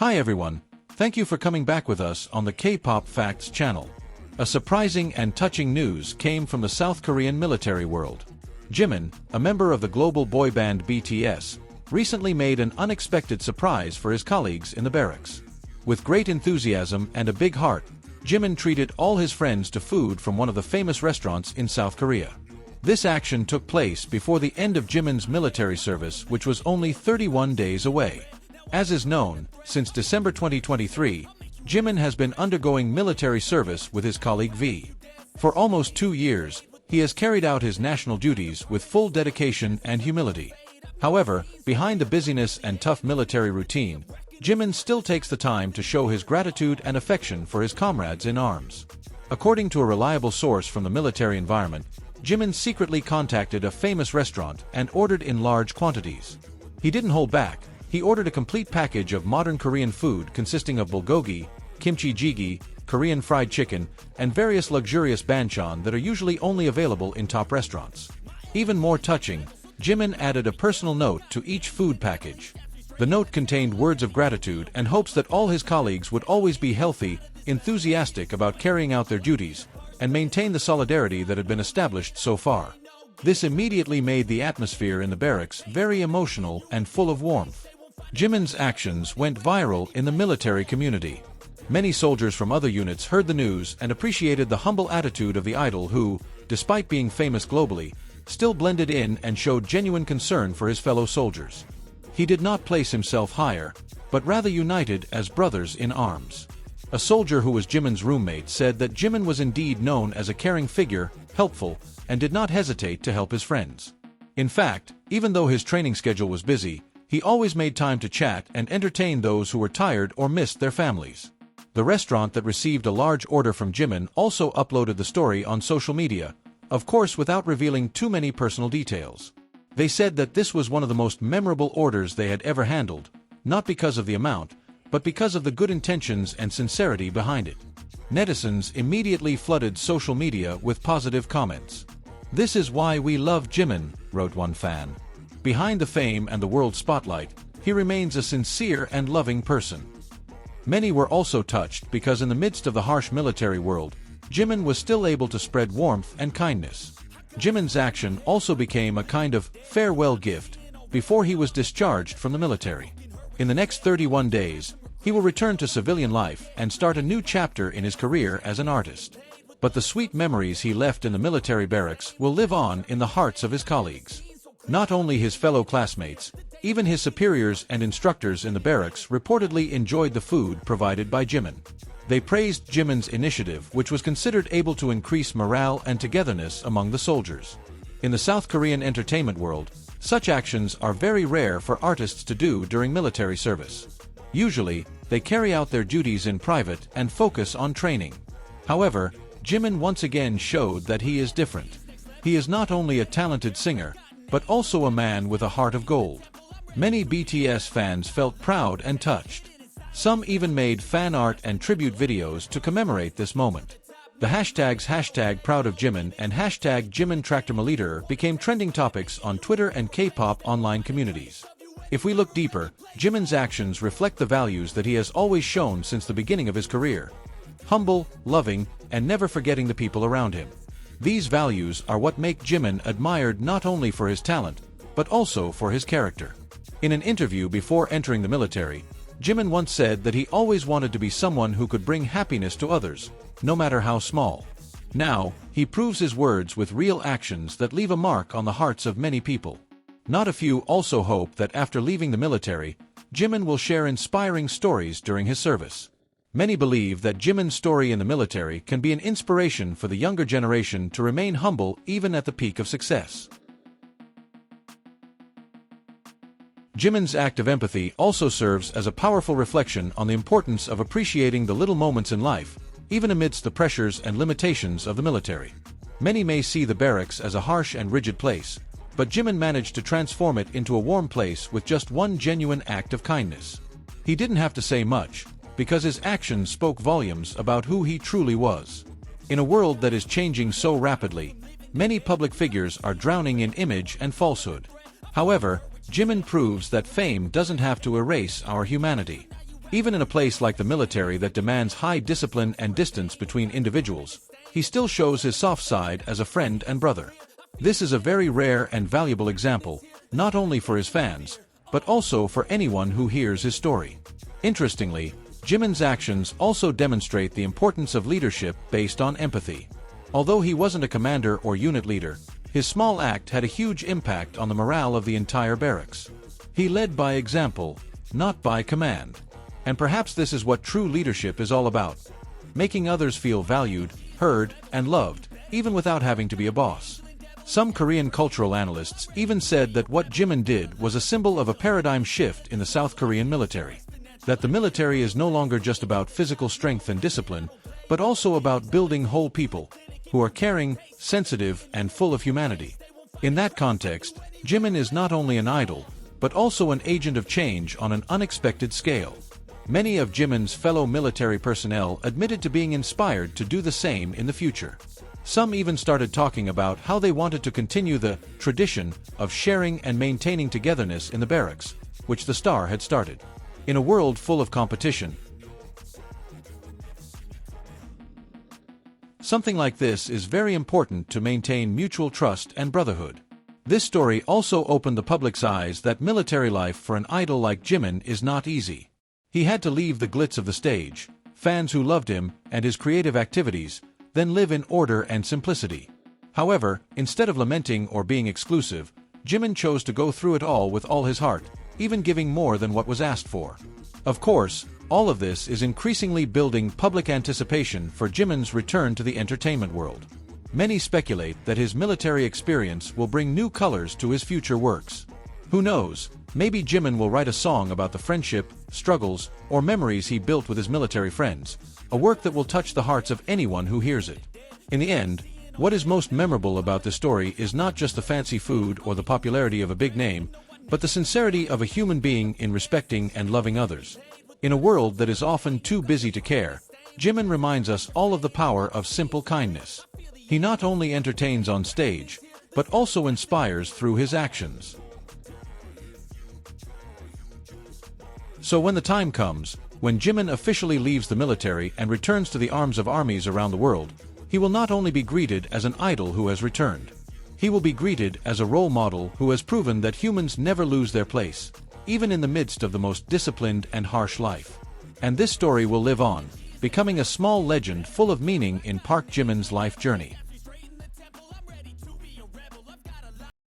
Hi everyone, thank you for coming back with us on the K-Pop Facts channel. A surprising and touching news came from the South Korean military world. Jimin, a member of the global boy band BTS, recently made an unexpected surprise for his colleagues in the barracks. With great enthusiasm and a big heart, Jimin treated all his friends to food from one of the famous restaurants in South Korea. This action took place before the end of Jimin's military service, which was only 31 days away. As is known, since December 2023, Jimin has been undergoing military service with his colleague V. For almost 2 years, he has carried out his national duties with full dedication and humility. However, behind the busyness and tough military routine, Jimin still takes the time to show his gratitude and affection for his comrades in arms. According to a reliable source from the military environment, Jimin secretly contacted a famous restaurant and ordered in large quantities. He didn't hold back. He ordered a complete package of modern Korean food consisting of bulgogi, kimchi jjigae, Korean fried chicken, and various luxurious banchan that are usually only available in top restaurants. Even more touching, Jimin added a personal note to each food package. The note contained words of gratitude and hopes that all his colleagues would always be healthy, enthusiastic about carrying out their duties, and maintain the solidarity that had been established so far. This immediately made the atmosphere in the barracks very emotional and full of warmth. Jimin's actions went viral in the military community. Many soldiers from other units heard the news and appreciated the humble attitude of the idol who, despite being famous globally, still blended in and showed genuine concern for his fellow soldiers. He did not place himself higher, but rather united as brothers in arms. A soldier who was Jimin's roommate said that Jimin was indeed known as a caring figure, helpful, and did not hesitate to help his friends. In fact, even though his training schedule was busy, he always made time to chat and entertain those who were tired or missed their families. The restaurant that received a large order from Jimin also uploaded the story on social media, of course without revealing too many personal details. They said that this was one of the most memorable orders they had ever handled, not because of the amount, but because of the good intentions and sincerity behind it. Netizens immediately flooded social media with positive comments. "This is why we love Jimin," wrote one fan. "Behind the fame and the world spotlight, he remains a sincere and loving person." Many were also touched because in the midst of the harsh military world, Jimin was still able to spread warmth and kindness. Jimin's action also became a kind of farewell gift before he was discharged from the military. In the next 31 days, he will return to civilian life and start a new chapter in his career as an artist. But the sweet memories he left in the military barracks will live on in the hearts of his colleagues. Not only his fellow classmates, even his superiors and instructors in the barracks reportedly enjoyed the food provided by Jimin. They praised Jimin's initiative, which was considered able to increase morale and togetherness among the soldiers. In the South Korean entertainment world, such actions are very rare for artists to do during military service. Usually, they carry out their duties in private and focus on training. However, Jimin once again showed that he is different. He is not only a talented singer, but also a man with a heart of gold. Many BTS fans felt proud and touched. Some even made fan art and tribute videos to commemorate this moment. The hashtags #ProudOfJimin and #JiminTractorMiliter became trending topics on Twitter and K-pop online communities. If we look deeper, Jimin's actions reflect the values that he has always shown since the beginning of his career. Humble, loving, and never forgetting the people around him. These values are what make Jimin admired not only for his talent, but also for his character. In an interview before entering the military, Jimin once said that he always wanted to be someone who could bring happiness to others, no matter how small. Now, he proves his words with real actions that leave a mark on the hearts of many people. Not a few also hope that after leaving the military, Jimin will share inspiring stories during his service. Many believe that Jimin's story in the military can be an inspiration for the younger generation to remain humble even at the peak of success. Jimin's act of empathy also serves as a powerful reflection on the importance of appreciating the little moments in life, even amidst the pressures and limitations of the military. Many may see the barracks as a harsh and rigid place, but Jimin managed to transform it into a warm place with just one genuine act of kindness. He didn't have to say much, because his actions spoke volumes about who he truly was. In a world that is changing so rapidly, many public figures are drowning in image and falsehood. However, Jimin proves that fame doesn't have to erase our humanity. Even in a place like the military that demands high discipline and distance between individuals, he still shows his soft side as a friend and brother. This is a very rare and valuable example, not only for his fans, but also for anyone who hears his story. Interestingly, Jimin's actions also demonstrate the importance of leadership based on empathy. Although he wasn't a commander or unit leader, his small act had a huge impact on the morale of the entire barracks. He led by example, not by command. And perhaps this is what true leadership is all about: making others feel valued, heard, and loved, even without having to be a boss. Some Korean cultural analysts even said that what Jimin did was a symbol of a paradigm shift in the South Korean military. That the military is no longer just about physical strength and discipline, but also about building whole people, who are caring, sensitive, and full of humanity. In that context, Jimin is not only an idol, but also an agent of change on an unexpected scale. Many of Jimin's fellow military personnel admitted to being inspired to do the same in the future. Some even started talking about how they wanted to continue the tradition of sharing and maintaining togetherness in the barracks, which the star had started. In a world full of competition, something like this is very important to maintain mutual trust and brotherhood. This story also opened the public's eyes that military life for an idol like Jimin is not easy. He had to leave the glitz of the stage, fans who loved him, and his creative activities, then live in order and simplicity. However, instead of lamenting or being exclusive, Jimin chose to go through it all with all his heart, even giving more than what was asked for. Of course, all of this is increasingly building public anticipation for Jimin's return to the entertainment world. Many speculate that his military experience will bring new colors to his future works. Who knows, maybe Jimin will write a song about the friendship, struggles, or memories he built with his military friends, a work that will touch the hearts of anyone who hears it. In the end, what is most memorable about this story is not just the fancy food or the popularity of a big name, but the sincerity of a human being in respecting and loving others. In a world that is often too busy to care, Jimin reminds us all of the power of simple kindness. He not only entertains on stage, but also inspires through his actions. So when the time comes, when Jimin officially leaves the military and returns to the arms of armies around the world, he will not only be greeted as an idol who has returned. He will be greeted as a role model who has proven that humans never lose their place, even in the midst of the most disciplined and harsh life. And this story will live on, becoming a small legend full of meaning in Park Jimin's life journey.